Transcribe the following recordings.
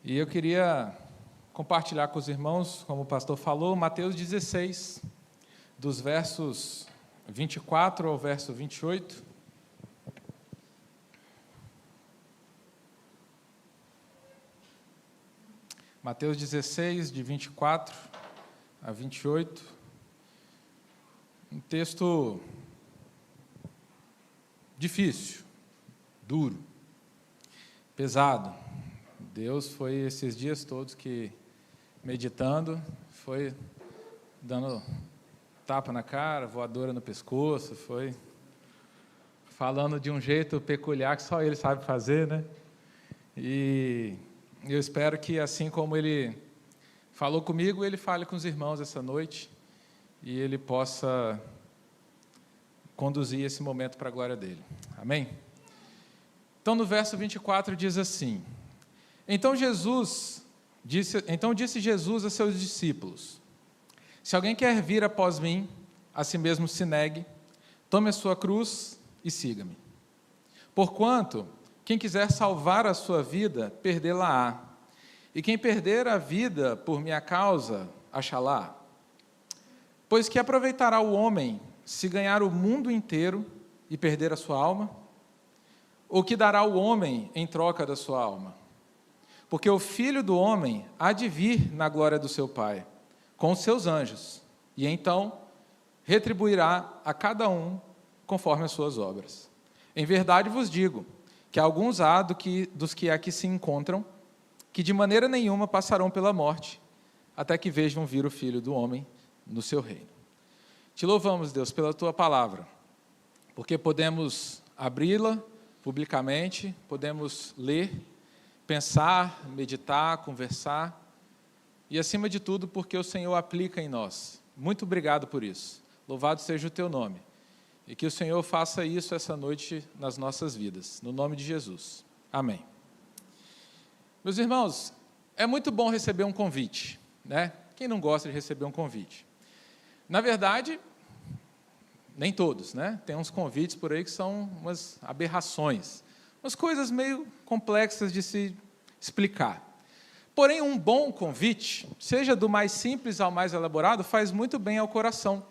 E eu queria compartilhar com os irmãos, como o pastor falou, Mateus 16, dos versos 24 ao verso 28. Mateus 16, de 24 a 28. Um texto difícil, duro, pesado. Deus foi esses dias todos que, meditando, foi dando tapa na cara, voadora no pescoço, foi falando de um jeito peculiar que só Ele sabe fazer, né? E eu espero que, assim como Ele falou comigo, Ele fale com os irmãos essa noite e Ele possa conduzir esse momento para a glória dEle. Amém? Então, no verso 24 diz assim: Então disse Jesus a seus discípulos: Se alguém quer vir após mim, a si mesmo se negue, tome a sua cruz e siga-me. Porquanto, quem quiser salvar a sua vida, perdê-la-á. E quem perder a vida por minha causa, achá-la. Pois que aproveitará o homem se ganhar o mundo inteiro e perder a sua alma? Ou que dará o homem em troca da sua alma? Porque o Filho do Homem há de vir na glória do seu Pai, com os seus anjos, e então retribuirá a cada um conforme as suas obras. Em verdade vos digo, que alguns há dos que aqui se encontram, que de maneira nenhuma passarão pela morte, até que vejam vir o Filho do Homem no seu reino. Te louvamos, Deus, pela Tua palavra, porque podemos abri-la publicamente, podemos ler, pensar, meditar, conversar, e acima de tudo, porque o Senhor aplica em nós. Muito obrigado por isso. Louvado seja o Teu nome. E que o Senhor faça isso essa noite nas nossas vidas. No nome de Jesus. Amém. Meus irmãos, é muito bom receber um convite, né? Quem não gosta de receber um convite? Na verdade, nem todos, né? Tem uns convites por aí que são umas aberrações, umas coisas meio complexas de se explicar. Porém, um bom convite, seja do mais simples ao mais elaborado, faz muito bem ao coração,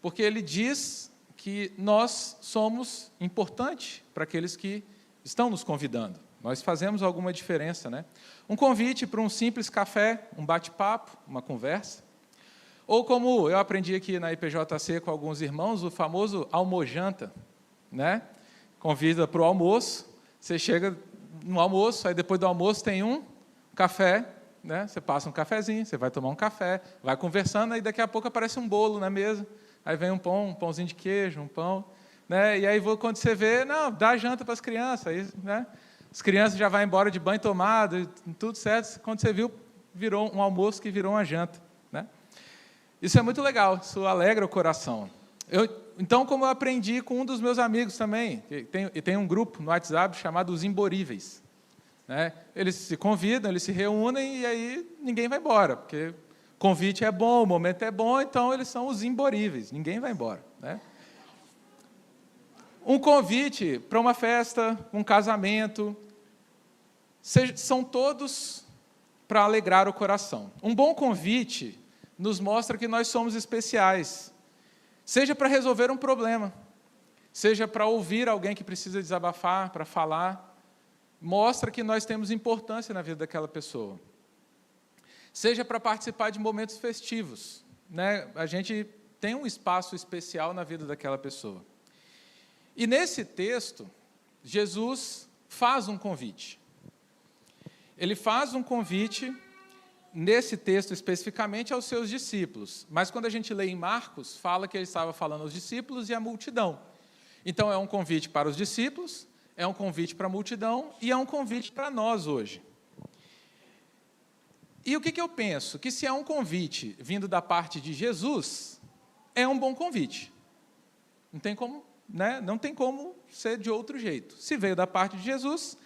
porque ele diz que nós somos importantes para aqueles que estão nos convidando. Nós fazemos alguma diferença, né? Um convite para um simples café, um bate-papo, uma conversa. Ou como eu aprendi aqui na IPJC com alguns irmãos, o famoso almojanta, né? Convida para o almoço, você chega no almoço, aí depois do almoço tem um café, né? Você passa um cafezinho, você vai tomar um café, vai conversando, aí daqui a pouco aparece um bolo na mesa. Aí vem um pãozinho de queijo, um pão, né? E aí quando você vê, não, dá janta para as crianças, aí, né? As crianças já vão embora de banho tomado, tudo certo. Quando você viu, virou um almoço que virou uma janta, né? Isso é muito legal, isso alegra o coração. Então, como eu aprendi com um dos meus amigos também, tem um grupo no WhatsApp chamado Os Imboríveis, né? Eles se convidam, eles se reúnem e aí ninguém vai embora, porque convite é bom, o momento é bom, então eles são os imboríveis, ninguém vai embora, né? Um convite para uma festa, um casamento, são todos para alegrar o coração. Um bom convite nos mostra que nós somos especiais, seja para resolver um problema, seja para ouvir alguém que precisa desabafar, para falar, mostra que nós temos importância na vida daquela pessoa. Seja para participar de momentos festivos, né? A gente tem um espaço especial na vida daquela pessoa. E nesse texto, Jesus faz um convite. Ele faz um convite, nesse texto especificamente, aos seus discípulos. Mas quando a gente lê em Marcos, fala que ele estava falando aos discípulos e à multidão. Então é um convite para os discípulos, é um convite para a multidão e é um convite para nós hoje. E o que eu penso? Que se é um convite vindo da parte de Jesus, é um bom convite. Não tem como, né? Não tem como ser de outro jeito. Se veio da parte de Jesus,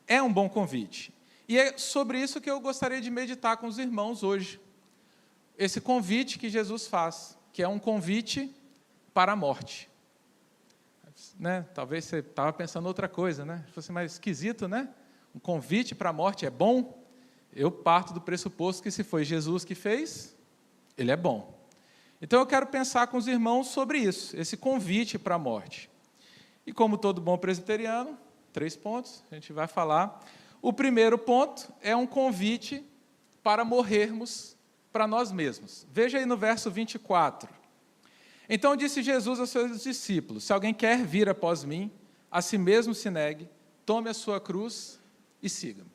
é um bom convite. E é sobre isso que eu gostaria de meditar com os irmãos hoje. Esse convite que Jesus faz, que é um convite para a morte. Né? Talvez você estava pensando outra coisa, né? Fosse mais esquisito, né? Um convite para a morte é bom? Eu parto do pressuposto que se foi Jesus que fez, ele é bom. Então eu quero pensar com os irmãos sobre isso, esse convite para a morte. E como todo bom presbiteriano, 3 pontos, a gente vai falar. O primeiro ponto é um convite para morrermos para nós mesmos. Veja aí no verso 24. Então disse Jesus aos seus discípulos: se alguém quer vir após mim, a si mesmo se negue, tome a sua cruz e siga-me.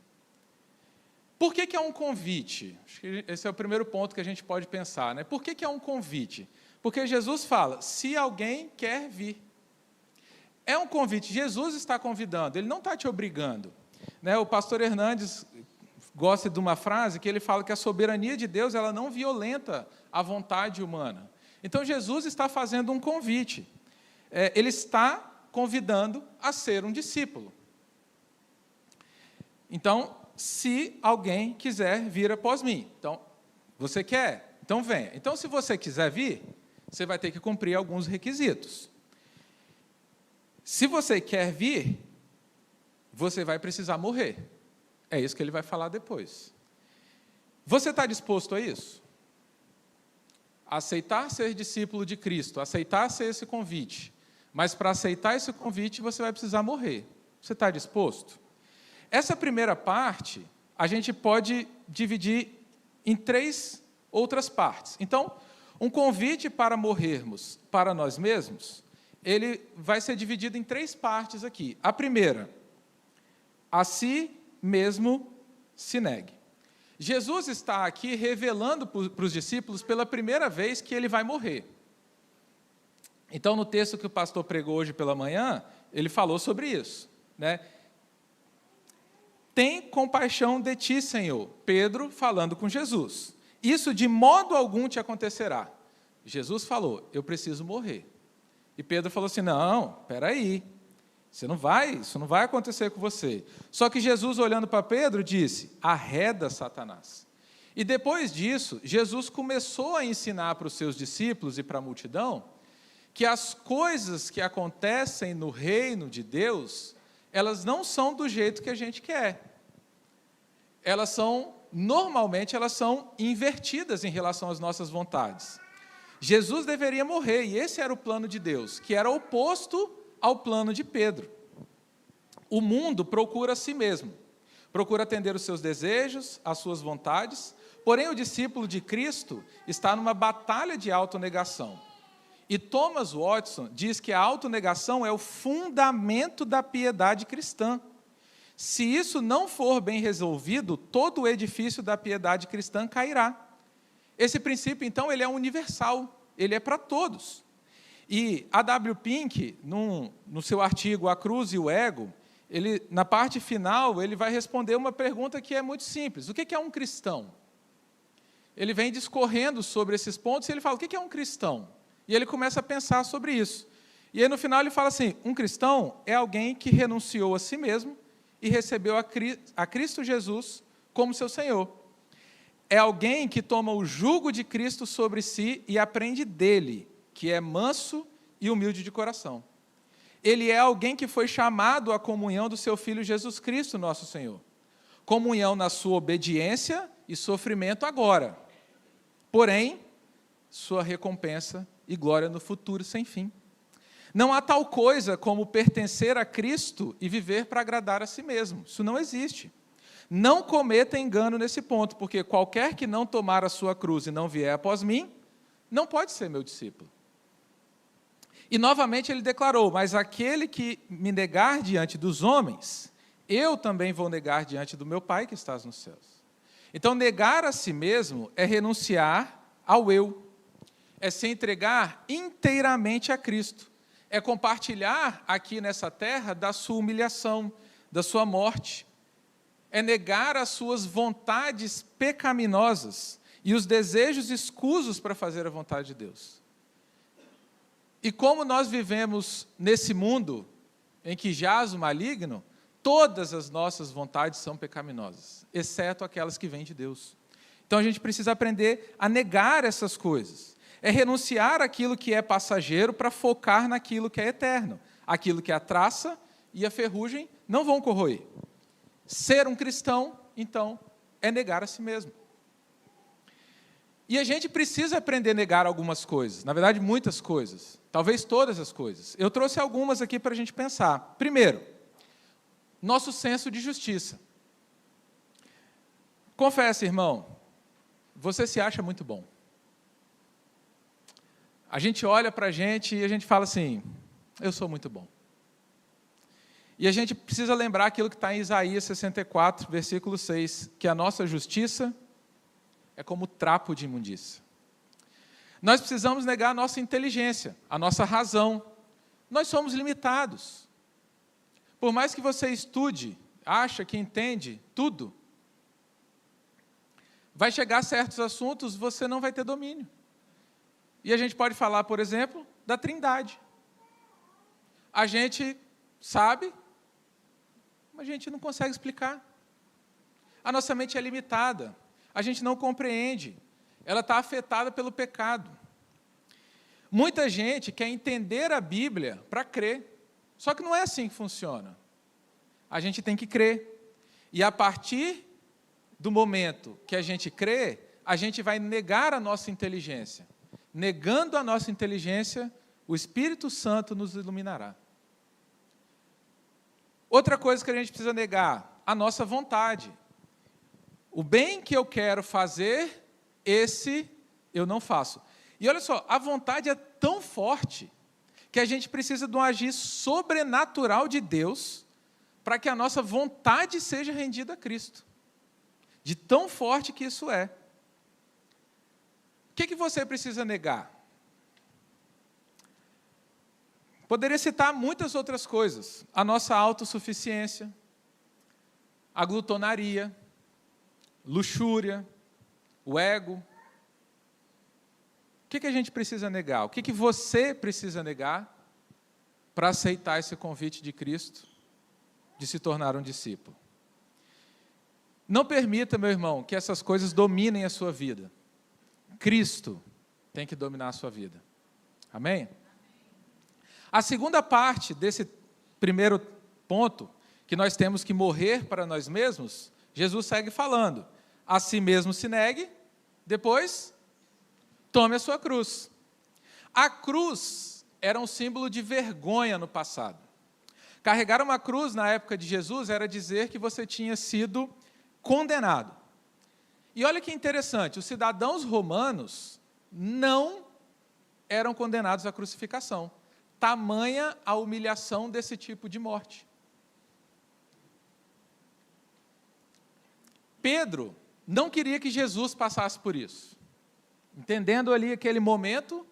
Por que é um convite? Acho que esse é o primeiro ponto que a gente pode pensar, né? Por que é um convite? Porque Jesus fala, se alguém quer vir. É um convite, Jesus está convidando, ele não está te obrigando. Né? O pastor Hernandes gosta de uma frase que ele fala que a soberania de Deus ela não violenta a vontade humana. Então, Jesus está fazendo um convite. Ele está convidando a ser um discípulo. Então, se alguém quiser vir após mim. Então, você quer? Então, venha. Então, se você quiser vir, você vai ter que cumprir alguns requisitos. Se você quer vir, você vai precisar morrer. É isso que ele vai falar depois. Você está disposto a isso? Aceitar ser discípulo de Cristo, aceitar ser esse convite. Mas para aceitar esse convite, você vai precisar morrer. Você está disposto? Essa primeira parte, a gente pode dividir em 3 outras partes. Então, um convite para morrermos para nós mesmos, ele vai ser dividido em 3 partes aqui. A primeira, a si mesmo se negue. Jesus está aqui revelando para os discípulos pela primeira vez que ele vai morrer. Então, no texto que o pastor pregou hoje pela manhã, ele falou sobre isso, né? Tem compaixão de ti, Senhor. Pedro falando com Jesus. Isso de modo algum te acontecerá. Jesus falou, eu preciso morrer. E Pedro falou assim, não, espera aí. Isso não vai acontecer com você. Só que Jesus, olhando para Pedro, disse, arreda, Satanás. E depois disso, Jesus começou a ensinar para os seus discípulos e para a multidão que as coisas que acontecem no reino de Deus, elas não são do jeito que a gente quer. Normalmente, elas são invertidas em relação às nossas vontades. Jesus deveria morrer, e esse era o plano de Deus, que era oposto ao plano de Pedro. O mundo procura a si mesmo, procura atender os seus desejos, as suas vontades, porém o discípulo de Cristo está numa batalha de autonegação. E Thomas Watson diz que a autonegação é o fundamento da piedade cristã. Se isso não for bem resolvido, todo o edifício da piedade cristã cairá. Esse princípio, então, ele é universal, ele é para todos. E A. W. Pink, no seu artigo A Cruz e o Ego, na parte final, ele vai responder uma pergunta que é muito simples. O que é um cristão? Ele vem discorrendo sobre esses pontos e ele fala, o que é um cristão? E ele começa a pensar sobre isso. E aí, no final, ele fala assim, um cristão é alguém que renunciou a si mesmo e recebeu a Cristo Jesus como seu Senhor. É alguém que toma o jugo de Cristo sobre si e aprende dele, que é manso e humilde de coração. Ele é alguém que foi chamado à comunhão do seu Filho Jesus Cristo, nosso Senhor. Comunhão na sua obediência e sofrimento agora. Porém, sua recompensa e glória no futuro sem fim. Não há tal coisa como pertencer a Cristo e viver para agradar a si mesmo. Isso não existe. Não cometa engano nesse ponto, porque qualquer que não tomar a sua cruz e não vier após mim, não pode ser meu discípulo. E novamente ele declarou, mas aquele que me negar diante dos homens, eu também vou negar diante do meu Pai que estás nos céus. Então, negar a si mesmo é renunciar ao eu, é se entregar inteiramente a Cristo, é compartilhar aqui nessa terra da sua humilhação, da sua morte, é negar as suas vontades pecaminosas e os desejos escusos para fazer a vontade de Deus. E como nós vivemos nesse mundo em que jaz o maligno, todas as nossas vontades são pecaminosas, exceto aquelas que vêm de Deus. Então a gente precisa aprender a negar essas coisas. É renunciar àquilo que é passageiro para focar naquilo que é eterno. Aquilo que a traça e a ferrugem não vão corroer. Ser um cristão, então, é negar a si mesmo. E a gente precisa aprender a negar algumas coisas, na verdade, muitas coisas, talvez todas as coisas. Eu trouxe algumas aqui para a gente pensar. Primeiro, nosso senso de justiça. Confessa, irmão, você se acha muito bom. A gente olha para a gente e a gente fala assim, eu sou muito bom. E a gente precisa lembrar aquilo que está em Isaías 64, versículo 6, que a nossa justiça é como trapo de imundícia. Nós precisamos negar a nossa inteligência, a nossa razão. Nós somos limitados. Por mais que você estude, acha que entende tudo, vai chegar a certos assuntos, você não vai ter domínio. E a gente pode falar, por exemplo, da Trindade. A gente sabe, mas a gente não consegue explicar. A nossa mente é limitada. A gente não compreende, ela está afetada pelo pecado. Muita gente quer entender a Bíblia para crer, só que não é assim que funciona. A gente tem que crer, e a partir do momento que a gente crê, a gente vai negar a nossa inteligência. Negando a nossa inteligência, o Espírito Santo nos iluminará. Outra coisa que a gente precisa negar, a nossa vontade. O bem que eu quero fazer, esse eu não faço. E olha só, a vontade é tão forte que a gente precisa de um agir sobrenatural de Deus para que a nossa vontade seja rendida a Cristo. De tão forte que isso é. O que você precisa negar? Poderia citar muitas outras coisas. A nossa autossuficiência, a glutonaria, luxúria, o ego. O que a gente precisa negar? O que você precisa negar para aceitar esse convite de Cristo de se tornar um discípulo? Não permita, meu irmão, que essas coisas dominem a sua vida. Cristo tem que dominar a sua vida. Amém? A segunda parte desse primeiro ponto, que nós temos que morrer para nós mesmos, Jesus segue falando. A si mesmo se negue, depois tome a sua cruz. A cruz era um símbolo de vergonha no passado. Carregar uma cruz na época de Jesus era dizer que você tinha sido condenado. E olha que interessante, os cidadãos romanos não eram condenados à crucificação. Tamanha a humilhação desse tipo de morte. Pedro não queria que Jesus passasse por isso. Entendendo ali aquele momento,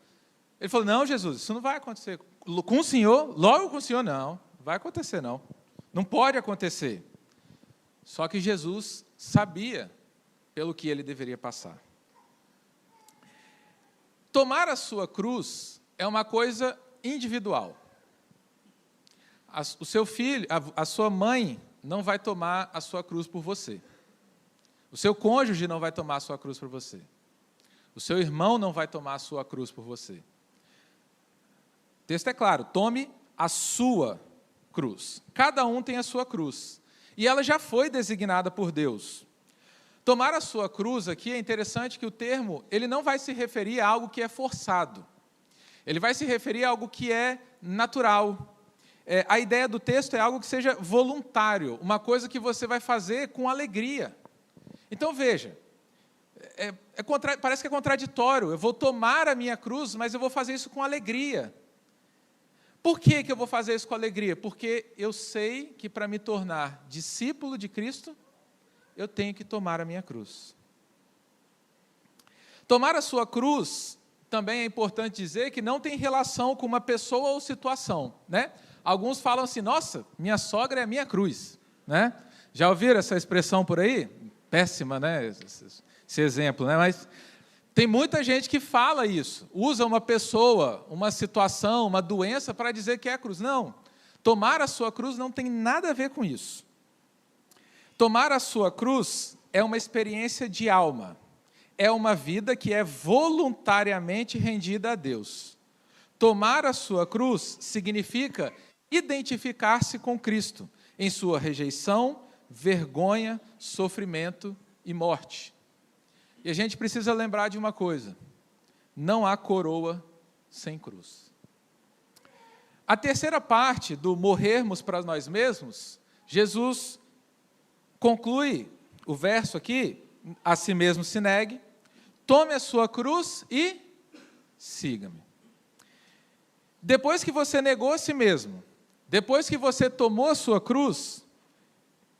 ele falou, não, Jesus, isso não vai acontecer. Com o Senhor, logo com o Senhor, não vai acontecer, não. Não pode acontecer. Só que Jesus sabia pelo que ele deveria passar. Tomar a sua cruz é uma coisa individual. O seu filho, a sua mãe não vai tomar a sua cruz por você. O seu cônjuge não vai tomar a sua cruz por você. O seu irmão não vai tomar a sua cruz por você. O texto é claro, tome a sua cruz. Cada um tem a sua cruz. E ela já foi designada por Deus. Tomar a sua cruz aqui é interessante que o termo, ele não vai se referir a algo que é forçado. Ele vai se referir a algo que é natural. A ideia do texto é algo que seja voluntário, uma coisa que você vai fazer com alegria. Então, veja, parece que é contraditório. Eu vou tomar a minha cruz, mas eu vou fazer isso com alegria. Por que eu vou fazer isso com alegria? Porque eu sei que para me tornar discípulo de Cristo, eu tenho que tomar a minha cruz. Tomar a sua cruz, também é importante dizer que não tem relação com uma pessoa ou situação, né? Alguns falam assim, nossa, minha sogra é a minha cruz, né? Já ouviram essa expressão por aí? Péssima, né? Esse exemplo, né? Mas tem muita gente que fala isso, usa uma pessoa, uma situação, uma doença para dizer que é a cruz. Não, tomar a sua cruz não tem nada a ver com isso. Tomar a sua cruz é uma experiência de alma, é uma vida que é voluntariamente rendida a Deus. Tomar a sua cruz significa identificar-se com Cristo, em sua rejeição, vergonha, sofrimento e morte. E a gente precisa lembrar de uma coisa: não há coroa sem cruz. A terceira parte do morrermos para nós mesmos, Jesus conclui o verso aqui: a si mesmo se negue, tome a sua cruz e siga-me. Depois que você negou a si mesmo, depois que você tomou a sua cruz,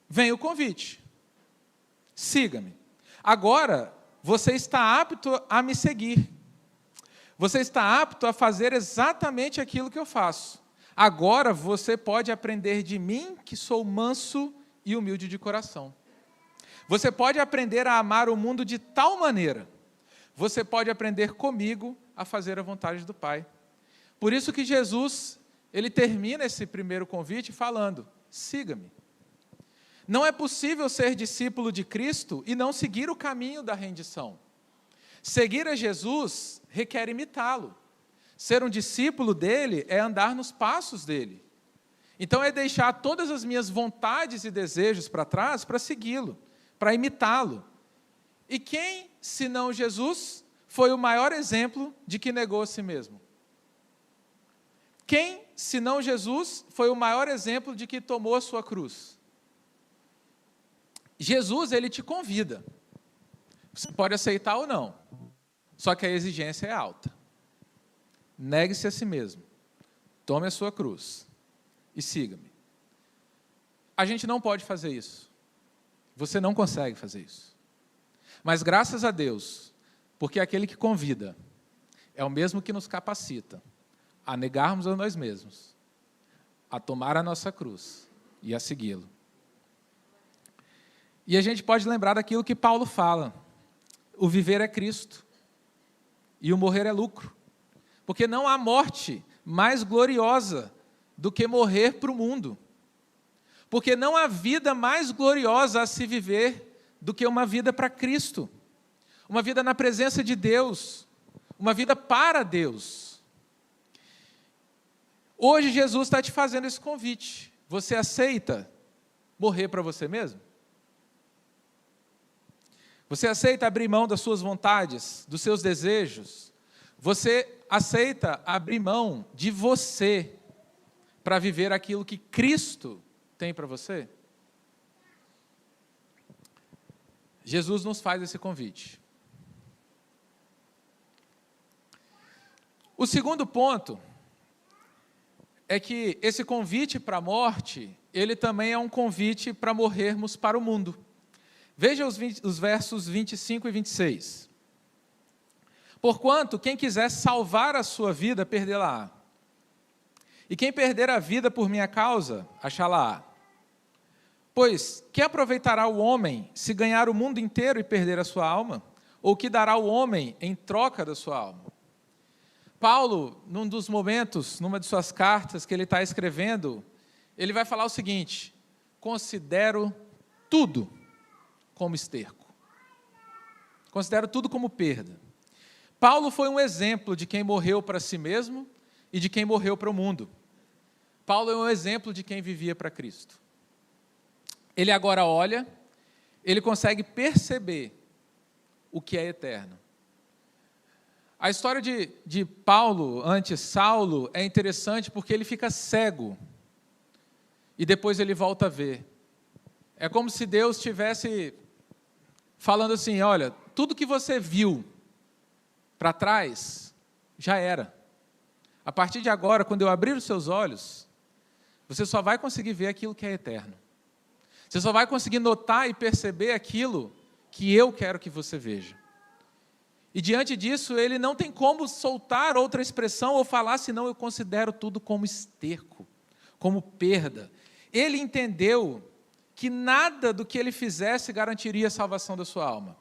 vem o convite: siga-me. Agora, você está apto a me seguir. Você está apto a fazer exatamente aquilo que eu faço. Agora você pode aprender de mim, que sou manso e humilde de coração. Você pode aprender a amar o mundo de tal maneira. Você pode aprender comigo a fazer a vontade do Pai. Por isso que Jesus, ele termina esse primeiro convite falando: siga-me. Não é possível ser discípulo de Cristo e não seguir o caminho da rendição. Seguir a Jesus requer imitá-lo. Ser um discípulo dele é andar nos passos dele. Então é deixar todas as minhas vontades e desejos para trás para segui-lo, para imitá-lo. E quem, senão Jesus, foi o maior exemplo de que negou a si mesmo? Quem, senão Jesus, foi o maior exemplo de que tomou a sua cruz? Jesus, ele te convida. Você pode aceitar ou não. Só que a exigência é alta. Negue-se a si mesmo. Tome a sua cruz e siga-me. A gente não pode fazer isso. Você não consegue fazer isso. Mas graças a Deus, porque aquele que convida é o mesmo que nos capacita a negarmos a nós mesmos, a tomar a nossa cruz e a segui-lo. E a gente pode lembrar daquilo que Paulo fala: o viver é Cristo e o morrer é lucro. Porque não há morte mais gloriosa do que morrer para o mundo. Porque não há vida mais gloriosa a se viver do que uma vida para Cristo. Uma vida na presença de Deus. Uma vida para Deus. Hoje Jesus está te fazendo esse convite. Você aceita morrer para você mesmo? Você aceita abrir mão das suas vontades, dos seus desejos? Você aceita abrir mão de você para viver aquilo que Cristo tem para você? Jesus nos faz esse convite. O segundo ponto é que esse convite para a morte, ele também é um convite para morrermos para o mundo. Veja os versos 25 e 26. Porquanto, quem quiser salvar a sua vida, perdê-la-á. E quem perder a vida por minha causa, achá-la-á. Pois, que aproveitará o homem se ganhar o mundo inteiro e perder a sua alma? Ou que dará o homem em troca da sua alma? Paulo, num dos momentos, numa de suas cartas que ele está escrevendo, ele vai falar o seguinte: considero tudo como esterco. Considero tudo como perda. Paulo foi um exemplo de quem morreu para si mesmo e de quem morreu para o mundo. Paulo é um exemplo de quem vivia para Cristo. Ele agora olha, ele consegue perceber o que é eterno. A história de Paulo, antes Saulo, é interessante porque ele fica cego e depois ele volta a ver. É como se Deus estivesse falando assim: olha, tudo que você viu para trás já era. A partir de agora, quando eu abrir os seus olhos, você só vai conseguir ver aquilo que é eterno. Você só vai conseguir notar e perceber aquilo que eu quero que você veja. E diante disso, ele não tem como soltar outra expressão ou falar, senão eu considero tudo como esterco, como perda. Ele entendeu que nada do que ele fizesse garantiria a salvação da sua alma,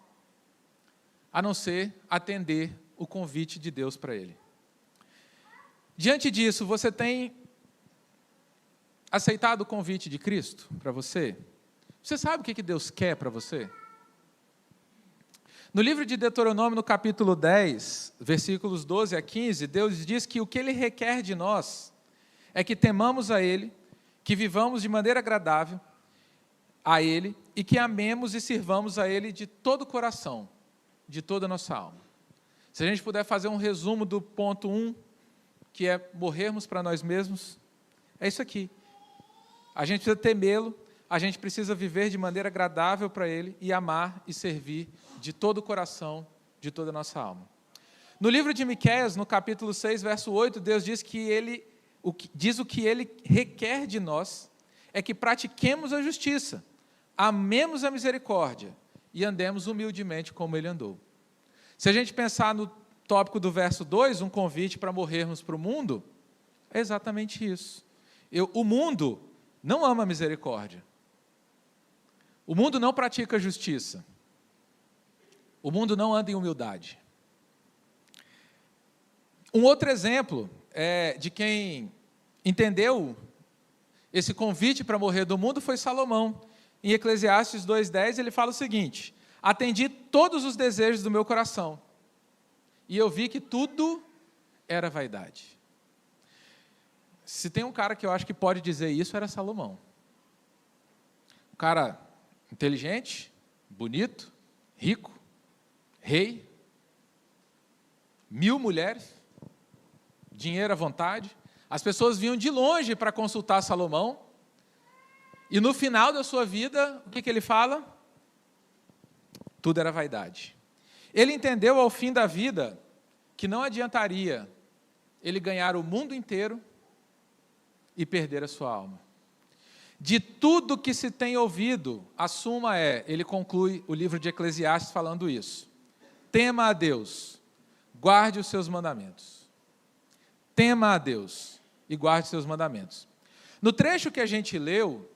a não ser atender o convite de Deus para ele. Diante disso, você tem aceitado o convite de Cristo para você? Você sabe o que Deus quer para você? No livro de Deuteronômio, no capítulo 10, versículos 12 a 15, Deus diz que o que Ele requer de nós é que temamos a Ele, que vivamos de maneira agradável, a Ele e que amemos e sirvamos a Ele de todo o coração, de toda a nossa alma. Se a gente puder fazer um resumo do ponto 1, que é morrermos para nós mesmos, é isso aqui. A gente precisa temê-lo, a gente precisa viver de maneira agradável para Ele e amar e servir de todo o coração, de toda a nossa alma. No livro de Miqueias, no capítulo 6, verso 8, Deus diz o que Ele requer de nós é que pratiquemos a justiça, amemos a misericórdia e andemos humildemente como Ele andou. Se a gente pensar no tópico do verso 2, um convite para morrermos para o mundo, é exatamente isso. O mundo não ama a misericórdia. O mundo não pratica justiça. O mundo não anda em humildade. Um outro exemplo de quem entendeu esse convite para morrer do mundo foi Salomão. Em Eclesiastes 2:10, ele fala o seguinte: atendi todos os desejos do meu coração, e eu vi que tudo era vaidade. Se tem um cara que eu acho que pode dizer isso, era Salomão. Um cara inteligente, bonito, rico, rei, 1000 mulheres, dinheiro à vontade. As pessoas vinham de longe para consultar Salomão, e no final da sua vida, o que ele fala? Tudo era vaidade. Ele entendeu ao fim da vida que não adiantaria ele ganhar o mundo inteiro e perder a sua alma. De tudo que se tem ouvido, a suma ele conclui o livro de Eclesiastes falando isso: tema a Deus, guarde os seus mandamentos. Tema a Deus e guarde os seus mandamentos. No trecho que a gente leu,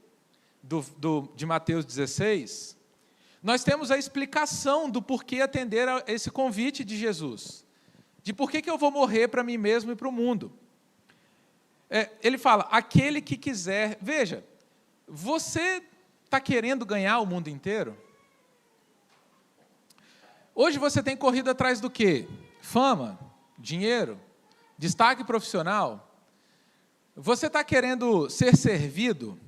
de Mateus 16, nós temos a explicação do porquê atender a esse convite de Jesus. De por que eu vou morrer para mim mesmo e para o mundo. Ele fala, aquele que quiser... Veja, você está querendo ganhar o mundo inteiro? Hoje você tem corrido atrás do quê? Fama, dinheiro, destaque profissional? Você está querendo ser servido?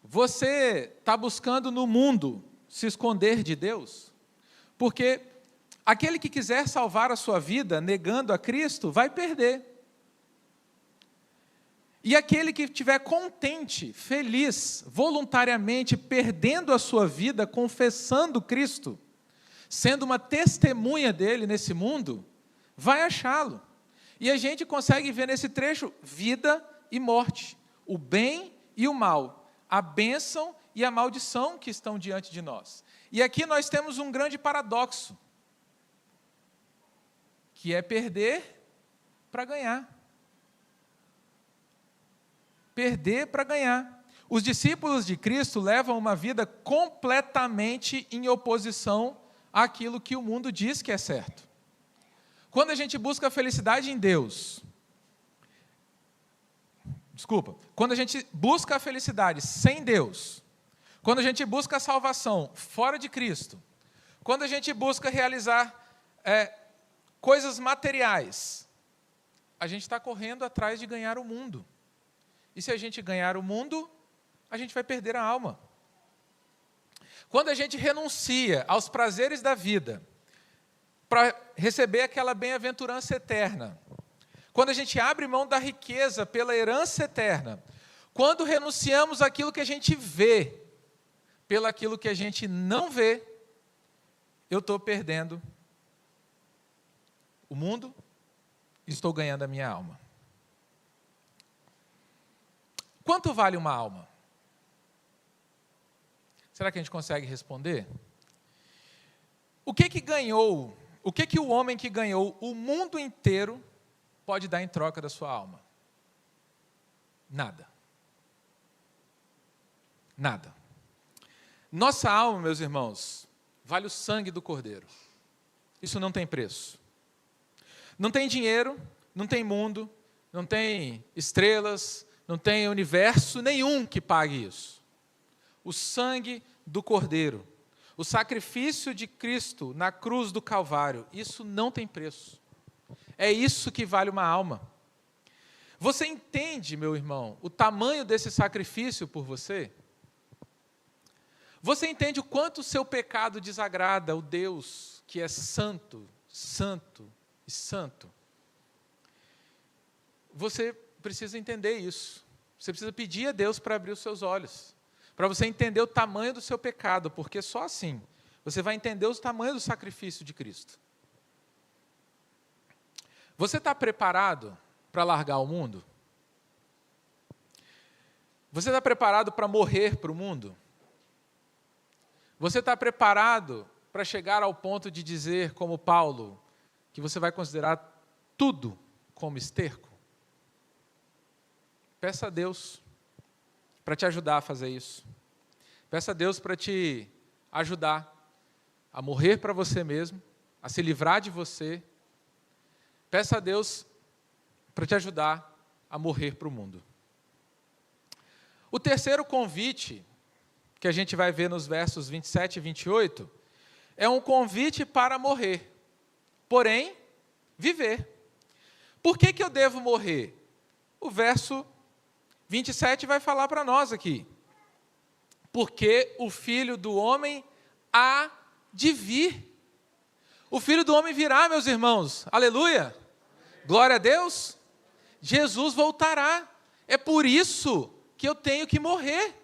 Você está buscando no mundo se esconder de Deus? Porque aquele que quiser salvar a sua vida negando a Cristo, vai perder. E aquele que estiver contente, feliz, voluntariamente perdendo a sua vida, confessando Cristo, sendo uma testemunha dele nesse mundo, vai achá-lo. E a gente consegue ver nesse trecho vida e morte, o bem e o mal, a bênção e a maldição que estão diante de nós. E aqui nós temos um grande paradoxo, que é perder para ganhar. Perder para ganhar. Os discípulos de Cristo levam uma vida completamente em oposição àquilo que o mundo diz que é certo. Quando a gente busca a felicidade em Deus, quando a gente busca a felicidade sem Deus, quando a gente busca a salvação fora de Cristo, quando a gente busca realizar coisas materiais, a gente está correndo atrás de ganhar o mundo. E se a gente ganhar o mundo, a gente vai perder a alma. Quando a gente renuncia aos prazeres da vida para receber aquela bem-aventurança eterna, quando a gente abre mão da riqueza pela herança eterna, quando renunciamos àquilo que a gente vê, pelaquilo que a gente não vê, eu estou perdendo o mundo e estou ganhando a minha alma. Quanto vale uma alma? Será que a gente consegue responder? O que ganhou? O que o homem que ganhou o mundo inteiro pode dar em troca da sua alma? Nada. Nada. Nossa alma, meus irmãos, vale o sangue do Cordeiro. Isso não tem preço. Não tem dinheiro, não tem mundo, não tem estrelas, não tem universo nenhum que pague isso. O sangue do Cordeiro, o sacrifício de Cristo na cruz do Calvário, isso não tem preço. É isso que vale uma alma. Você entende, meu irmão, o tamanho desse sacrifício por você? Você entende o quanto o seu pecado desagrada o Deus que é santo, santo e santo? Você precisa entender isso. Você precisa pedir a Deus para abrir os seus olhos, para você entender o tamanho do seu pecado, porque só assim você vai entender o tamanho do sacrifício de Cristo. Você está preparado para largar o mundo? Você está preparado para morrer para o mundo? Você está preparado para chegar ao ponto de dizer, como Paulo, que você vai considerar tudo como esterco? Peça a Deus para te ajudar a fazer isso. Peça a Deus para te ajudar a morrer para você mesmo, a se livrar de você. Peça a Deus para te ajudar a morrer para o mundo. O terceiro convite, que a gente vai ver nos versos 27 e 28, é um convite para morrer, porém, viver. Por que eu devo morrer? O verso 27 vai falar para nós aqui. Porque o Filho do Homem há de vir. O Filho do Homem virá, meus irmãos. Aleluia! Glória a Deus! Jesus voltará. É por isso que eu tenho que morrer.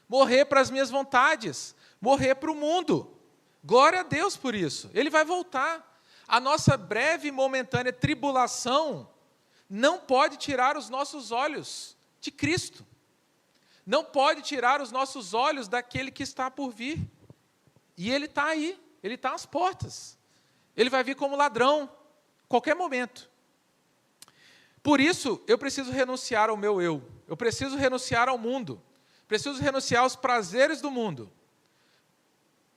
Morrer para as minhas vontades. Morrer para o mundo. Glória a Deus por isso. Ele vai voltar. A nossa breve e momentânea tribulação não pode tirar os nossos olhos de Cristo. Não pode tirar os nossos olhos daquele que está por vir. E Ele está aí. Ele está às portas. Ele vai vir como ladrão, qualquer momento. Por isso, eu preciso renunciar ao meu eu. Eu preciso renunciar ao mundo. Preciso renunciar aos prazeres do mundo.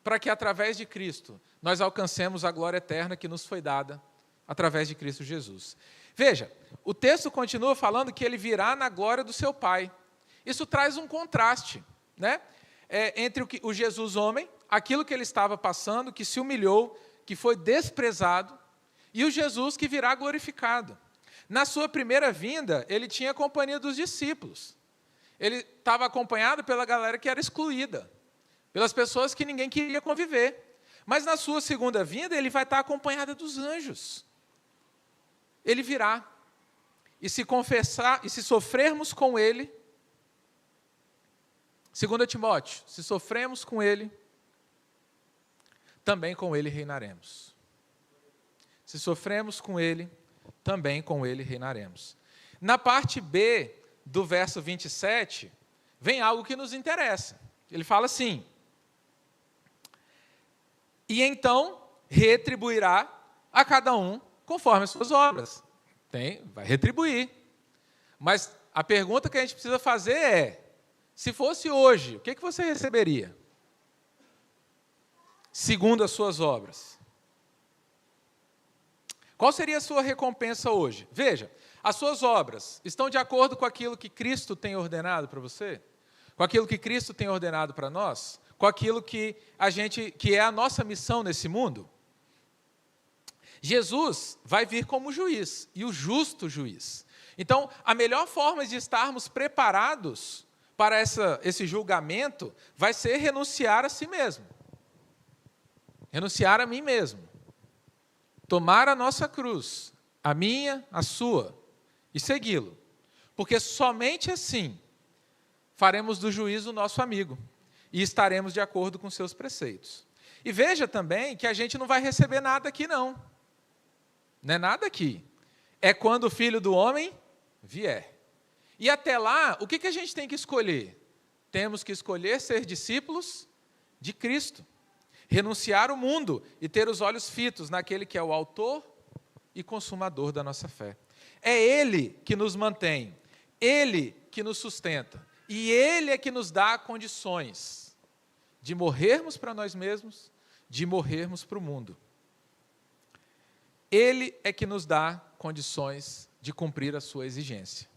Para que, através de Cristo, nós alcancemos a glória eterna que nos foi dada através de Cristo Jesus. Veja, o texto continua falando que Ele virá na glória do seu Pai. Isso traz um contraste, né? Entre o Jesus homem, aquilo que Ele estava passando, que se humilhou, que foi desprezado, e o Jesus que virá glorificado. Na sua primeira vinda, Ele tinha a companhia dos discípulos. Ele estava acompanhado pela galera que era excluída, pelas pessoas que ninguém queria conviver. Mas na sua segunda vinda, Ele vai estar acompanhado dos anjos. Ele virá. E se confessar, e se sofrermos com Ele, 2 Timóteo, se sofremos com Ele, também com Ele reinaremos. Se sofremos com Ele, também com Ele reinaremos. Na parte B do verso 27, vem algo que nos interessa. Ele fala assim: e então retribuirá a cada um conforme as suas obras. Vai retribuir. Mas a pergunta que a gente precisa fazer é: se fosse hoje, o que você receberia? Segundo as suas obras. Qual seria a sua recompensa hoje? Veja, as suas obras estão de acordo com aquilo que Cristo tem ordenado para você? Com aquilo que Cristo tem ordenado para nós? Com aquilo que é a nossa missão nesse mundo? Jesus vai vir como juiz, e o justo juiz. Então, a melhor forma de estarmos preparados para esse julgamento vai ser renunciar a si mesmo. Renunciar a mim mesmo. Tomar a nossa cruz, a minha, a sua, e segui-lo. Porque somente assim faremos do juiz o nosso amigo e estaremos de acordo com seus preceitos. E veja também que a gente não vai receber nada aqui, não. Não é nada aqui. É quando o Filho do Homem vier. E até lá, o que a gente tem que escolher? Temos que escolher ser discípulos de Cristo. Renunciar o mundo e ter os olhos fitos naquele que é o autor e consumador da nossa fé. É Ele que nos mantém, Ele que nos sustenta, e Ele é que nos dá condições de morrermos para nós mesmos, de morrermos para o mundo. Ele é que nos dá condições de cumprir a sua exigência.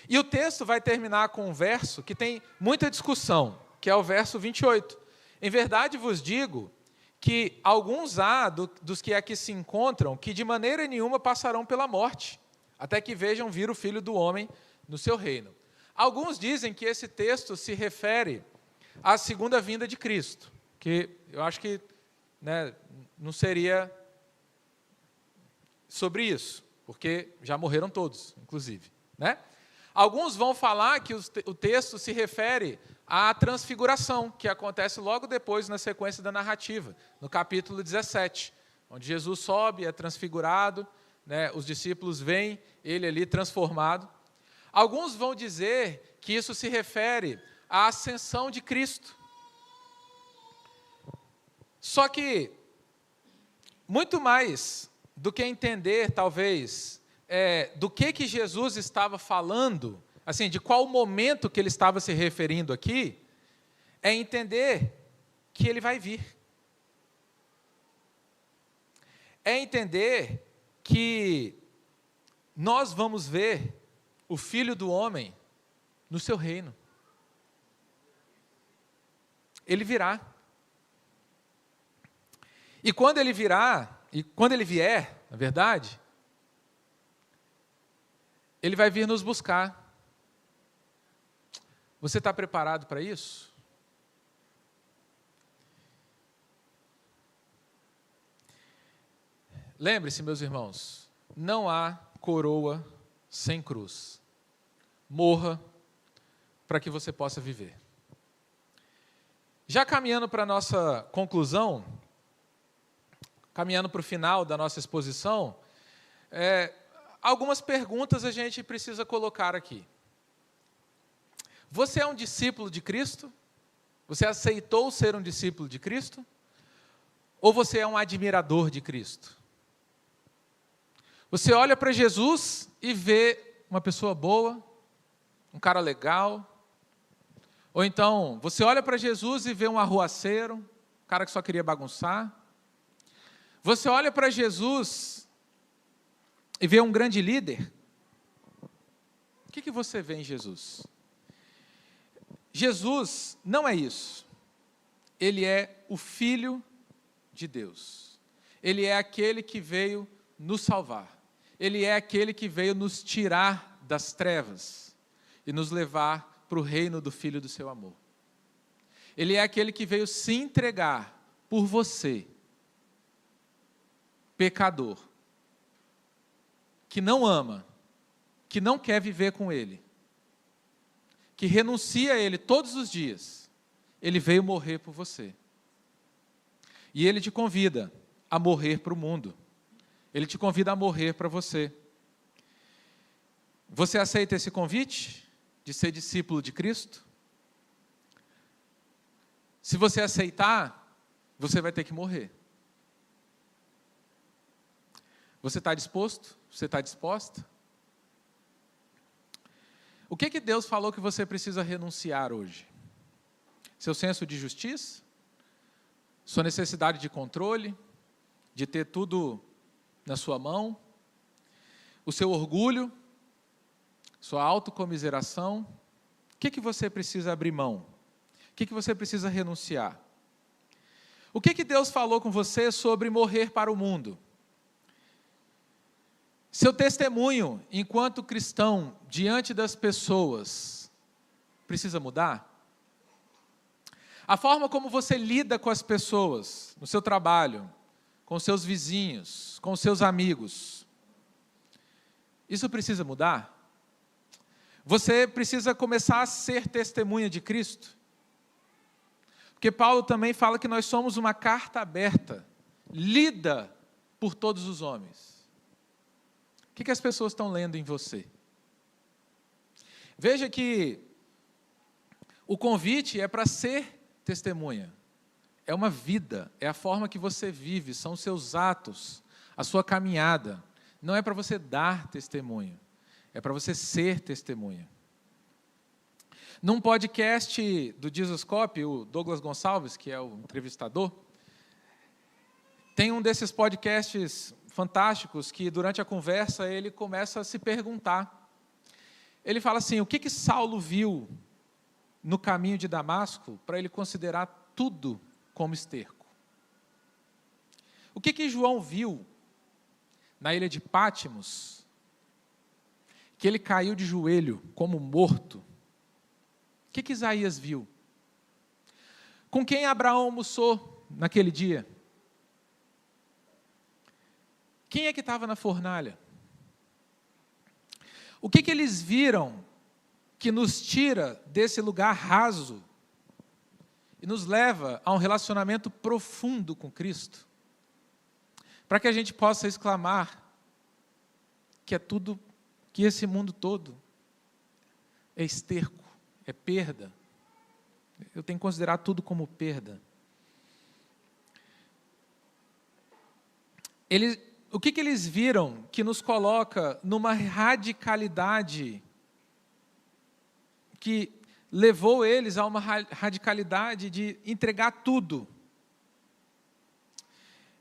E o texto vai terminar com um verso que tem muita discussão, que é o verso 28. Em verdade vos digo que alguns há dos que aqui se encontram que de maneira nenhuma passarão pela morte, até que vejam vir o Filho do Homem no seu reino. Alguns dizem que esse texto se refere a segunda vinda de Cristo, que eu acho que, né, não seria sobre isso, porque já morreram todos, inclusive, né? Alguns vão falar que o texto se refere à transfiguração, que acontece logo depois na sequência da narrativa, no capítulo 17, onde Jesus sobe, é transfigurado, né, os discípulos veem ele ali transformado. Alguns vão dizer que isso se refere à ascensão de Cristo. Só que, muito mais do que entender, talvez, do que Jesus estava falando, assim, de qual momento que ele estava se referindo aqui, é entender que ele vai vir. É entender que nós vamos ver o Filho do Homem no seu reino. Ele virá. E quando ele virá, e quando ele vier, na verdade, ele vai vir nos buscar. Você está preparado para isso? Lembre-se, meus irmãos, não há coroa sem cruz. Morra para que você possa viver. Já caminhando para a nossa conclusão, caminhando para o final da nossa exposição, algumas perguntas a gente precisa colocar aqui. Você é um discípulo de Cristo? Você aceitou ser um discípulo de Cristo? Ou você é um admirador de Cristo? Você olha para Jesus e vê uma pessoa boa, um cara legal. Ou então, você olha para Jesus e vê um arruaceiro, um cara que só queria bagunçar. Você olha para Jesus e vê um grande líder. O que você vê em Jesus? Jesus não é isso. Ele é o Filho de Deus. Ele é aquele que veio nos salvar. Ele é aquele que veio nos tirar das trevas e nos levar para o reino do Filho do seu amor. Ele é aquele que veio se entregar por você, pecador, que não ama, que não quer viver com Ele, que renuncia a Ele todos os dias. Ele veio morrer por você. E Ele te convida a morrer para o mundo. Ele te convida a morrer para você. Você aceita esse convite de ser discípulo de Cristo? Se você aceitar, você vai ter que morrer. Você está disposto? Você está disposta? O que Deus falou que você precisa renunciar hoje? Seu senso de justiça? Sua necessidade de controle? De ter tudo na sua mão? O seu orgulho? Sua autocomiseração? O que você precisa abrir mão? O que você precisa renunciar? O que Deus falou com você sobre morrer para o mundo? Seu testemunho, enquanto cristão, diante das pessoas, precisa mudar? A forma como você lida com as pessoas, no seu trabalho, com seus vizinhos, com seus amigos, isso precisa mudar? Você precisa começar a ser testemunha de Cristo? Porque Paulo também fala que nós somos uma carta aberta, lida por todos os homens. O que as pessoas estão lendo em você? Veja que o convite é para ser testemunha. É uma vida, é a forma que você vive, são os seus atos, a sua caminhada. Não é para você dar testemunho, é para você ser testemunha. Num podcast do Jesuscope, o Douglas Gonçalves, que é o entrevistador, tem um desses podcasts fantásticos que, durante a conversa, ele começa a se perguntar. Ele fala assim, o que Saulo viu no caminho de Damasco para ele considerar tudo como esterco? O que João viu na ilha de Pátimos, que ele caiu de joelho como morto? O que Isaías viu? Com quem Abraão almoçou naquele dia? Quem é que estava na fornalha? O que eles viram que nos tira desse lugar raso e nos leva a um relacionamento profundo com Cristo? Para que a gente possa exclamar que é tudo, que esse mundo todo é esterco, é perda. Eu tenho que considerar tudo como perda. O que eles viram que nos coloca numa radicalidade que levou eles a uma radicalidade de entregar tudo?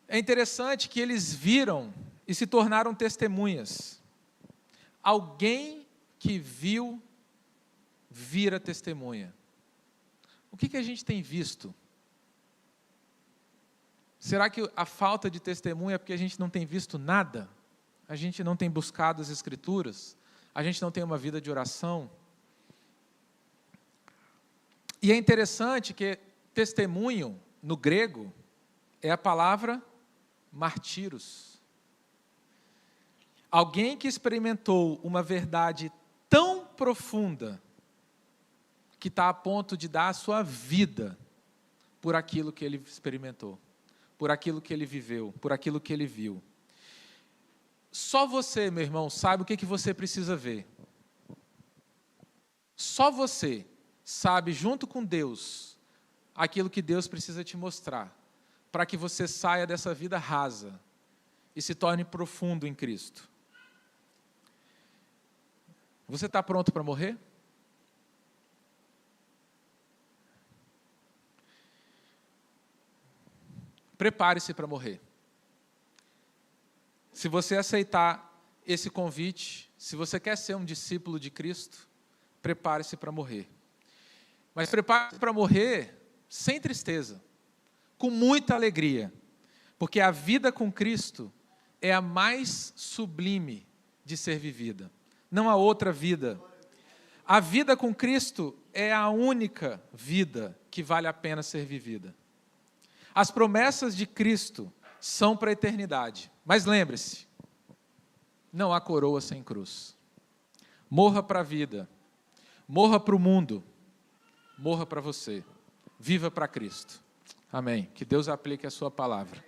É interessante que eles viram e se tornaram testemunhas. Alguém que viu, vira testemunha. O que a gente tem visto? Será que a falta de testemunha é porque a gente não tem visto nada? A gente não tem buscado as Escrituras? A gente não tem uma vida de oração? E é interessante que testemunho, no grego, é a palavra martíros. Alguém que experimentou uma verdade tão profunda que está a ponto de dar a sua vida por aquilo que ele experimentou, por aquilo que ele viveu, por aquilo que ele viu. Só você, meu irmão, sabe o que você precisa ver. Só você sabe, junto com Deus, aquilo que Deus precisa te mostrar, para que você saia dessa vida rasa e se torne profundo em Cristo. Você está pronto para morrer? Prepare-se para morrer. Se você aceitar esse convite, se você quer ser um discípulo de Cristo, prepare-se para morrer. Mas prepare-se para morrer sem tristeza, com muita alegria, porque a vida com Cristo é a mais sublime de ser vivida. Não há outra vida. A vida com Cristo é a única vida que vale a pena ser vivida. As promessas de Cristo são para a eternidade. Mas lembre-se, não há coroa sem cruz. Morra para a vida, morra para o mundo, morra para você. Viva para Cristo. Amém. Que Deus aplique a sua palavra.